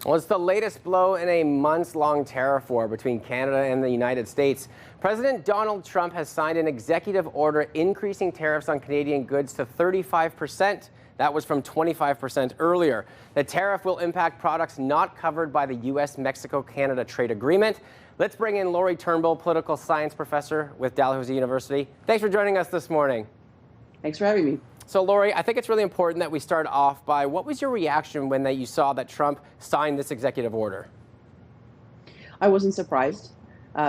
Well, it's the latest blow in a months-long tariff war between Canada and the United States. President Donald Trump has signed an executive order increasing tariffs on Canadian goods to 35%. That was from 25% earlier. The tariff will impact products not covered by the U.S.-Mexico-Canada trade agreement. Let's bring in Lori Turnbull, political science professor with Dalhousie University. Thanks for joining us this morning. Thanks for having me. So, Lori, I think it's really important that we start off by what was your reaction when you saw that Trump signed this executive order? I wasn't surprised.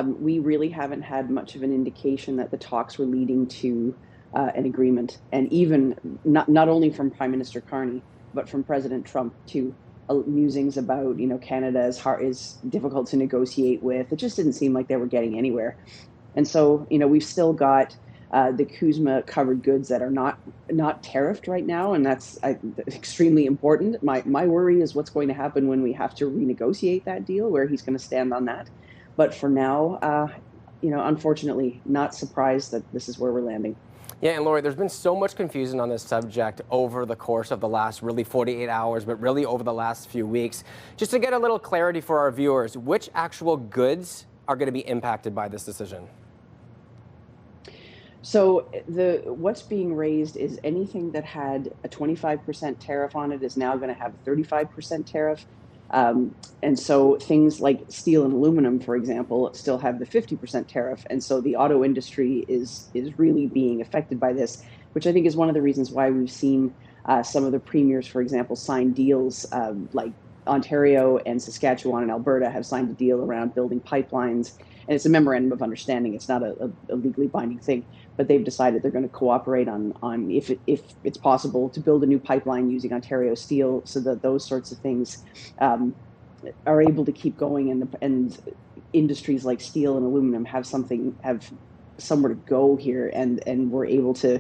We really haven't had much of an indication that the talks were leading to an agreement, and even not only from Prime Minister Carney, but from President Trump too. Musings about Canada is difficult to negotiate with. It just didn't seem like they were getting anywhere, and so we've still got the CUSMA covered goods that are not tariffed right now, and that's extremely important. My worry is what's going to happen when we have to renegotiate that deal, where he's going to stand on that. But for now, unfortunately, not surprised that this is where we're landing. Yeah, and Lori, there's been so much confusion on this subject over the course of the last 48 hours, but really over the last few weeks. Just to get a little clarity for our viewers, which actual goods are going to be impacted by this decision? So what's being raised is anything that had a 25% tariff on it is now going to have a 35% tariff. And so things like steel and aluminum, for example, still have the 50% tariff. And so the auto industry is really being affected by this, which I think is one of the reasons why we've seen some of the premiers, for example, sign deals like Ontario and Saskatchewan and Alberta have signed a deal around building pipelines. And it's a memorandum of understanding. It's not a legally binding thing, but they've decided they're going to cooperate on if it's possible to build a new pipeline using Ontario steel, so that those sorts of things are able to keep going, and industries like steel and aluminum have somewhere to go here, and we're able to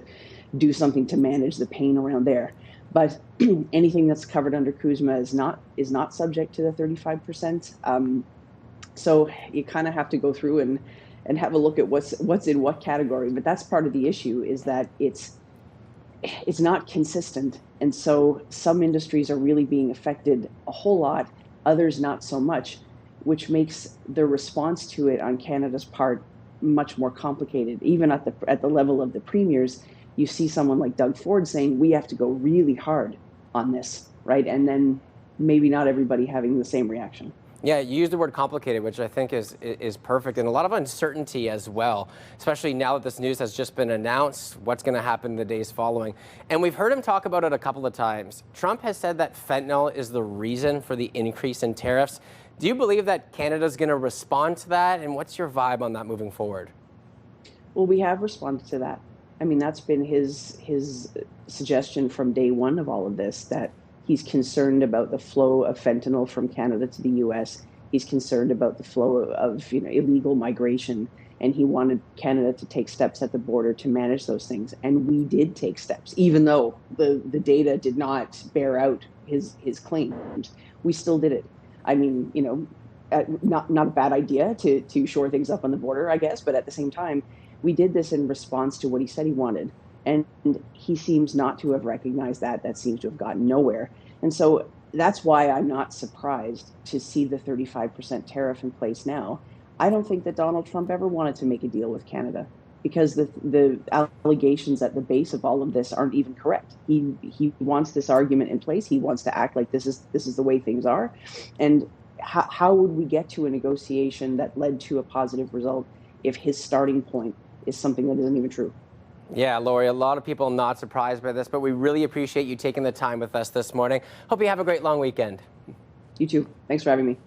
do something to manage the pain around there. But anything that's covered under CUSMA is not subject to the 35%. So you kind of have to go through and have a look at what's in what category. But that's part of the issue, is that it's not consistent. And so some industries are really being affected a whole lot, others not so much, which makes the response to it on Canada's part much more complicated. Even at the level of the premiers, you see someone like Doug Ford saying, we have to go really hard on this, right? And then maybe not everybody having the same reaction. Yeah, you used the word complicated, which I think is perfect, and a lot of uncertainty as well, especially now that this news has just been announced, what's going to happen in the days following. And we've heard him talk about it a couple of times. Trump has said that fentanyl is the reason for the increase in tariffs. Do you believe that Canada's going to respond to that, and what's your vibe on that moving forward? Well, we have responded to that. I mean, that's been his suggestion from day one of all of this, that he's concerned about the flow of fentanyl from Canada to the U.S. He's concerned about the flow of illegal migration, and he wanted Canada to take steps at the border to manage those things. And we did take steps, even though the data did not bear out his claims. We still did it. I mean, not a bad idea to shore things up on the border, I guess, but at the same time, we did this in response to what he said he wanted. And he seems not to have recognized that. That seems to have gotten nowhere. And so that's why I'm not surprised to see the 35% tariff in place now. I don't think that Donald Trump ever wanted to make a deal with Canada, because the allegations at the base of all of this aren't even correct. He wants this argument in place. He wants to act like this is the way things are. And how would we get to a negotiation that led to a positive result if his starting point is something that isn't even true? Yeah, Lori, a lot of people not surprised by this, but we really appreciate you taking the time with us this morning. Hope you have a great long weekend. You too. Thanks for having me.